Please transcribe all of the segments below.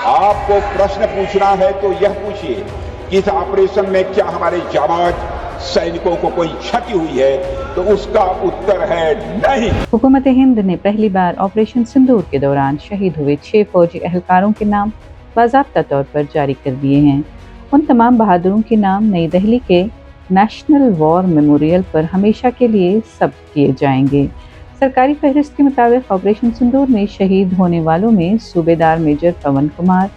आपको प्रश्न पूछना है तो यह पूछिए कि इस ऑपरेशन में क्या हमारे जाबाज सैनिकों को कोई क्षति हुई है, तो उसका उत्तर है नहीं। हुकूमत हिंद ने पहली बार ऑपरेशन सिंदूर के दौरान शहीद हुए 6 फौजी एहलकारों के नाम बाज़ाब्ता तौर पर जारी कर दिए हैं। उन तमाम बहादुरों के नाम नई दिल्ली के नेशनल वॉर मेमोरियल पर हमेशा के लिए ज़ब्त किए जाएंगे। सरकारी फहरिस्त के मुताबिक ऑपरेशन सिंदूर में शहीद होने वालों में सूबेदार मेजर पवन कुमार,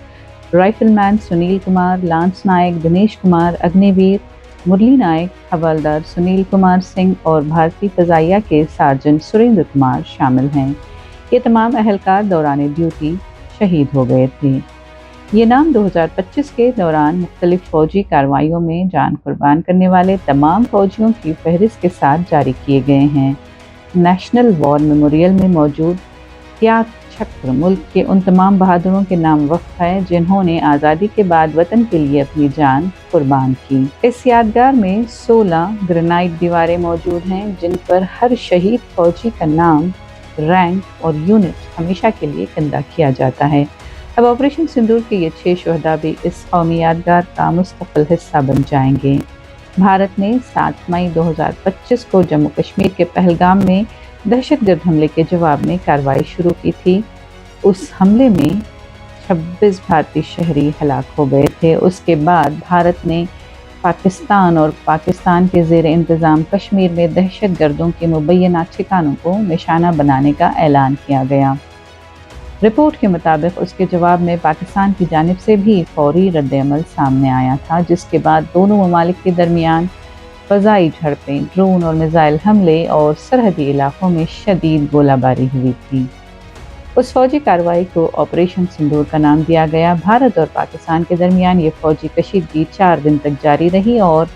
राइफलमैन सुनील कुमार, लांस नायक दिनेश कुमार, अग्निवीर मुरली नायक, हवलदार सुनील कुमार सिंह और भारतीय फ़ज़ाइया के सार्जेंट सुरेंद्र कुमार शामिल हैं। ये तमाम अहलकार दौरान ड्यूटी शहीद हो गए थे। ये नाम 2025 के दौरान मुख्तलिफ फ़ौजी कार्रवाइयों में जान कुर्बान करने वाले तमाम फ़ौजियों की फहरिस्त के साथ जारी किए गए हैं। नेशनल वॉर मेमोरियल में मौजूद त्याग छक्र मुल्क के उन तमाम बहादुरों के नाम वक्फ है जिन्होंने आज़ादी के बाद वतन के लिए अपनी जान कुर्बान की। इस यादगार में 16 ग्रेनाइट दीवारें मौजूद हैं जिन पर हर शहीद फौजी का नाम, रैंक और यूनिट हमेशा के लिए कंधा किया जाता है। अब ऑपरेशन सिंदूर के ये 6 शहदा भी इस कौमी यादगार का मुस्तकिल हिस्सा बन जाएंगे। भारत ने 7 मई 2025 को जम्मू कश्मीर के पहलगाम में दहशतगर्द हमले के जवाब में कार्रवाई शुरू की थी। उस हमले में 26 भारतीय शहरी हलाक हो गए थे। उसके बाद भारत ने पाकिस्तान और पाकिस्तान के ज़ेर इंतज़ाम कश्मीर में दहशतगर्दों के मुबैना ठिकानों को निशाना बनाने का ऐलान किया गया। रिपोर्ट के मुताबिक उसके जवाब में पाकिस्तान की जानिब से भी फौरी रद्द-ए-अमल सामने आया था, जिसके बाद दोनों ममालिक के दरमियान फ़ज़ाई झड़पें, ड्रोन और मिसाइल हमले और सरहदी इलाकों में शदीद गोलाबारी हुई थी। उस फौजी कार्रवाई को ऑपरेशन सिंदूर का नाम दिया गया। भारत और पाकिस्तान के दरमियान ये फौजी कशीदगी 4 दिन तक जारी रही और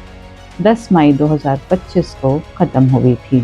10 मई 2025 को ख़त्म हुई थी।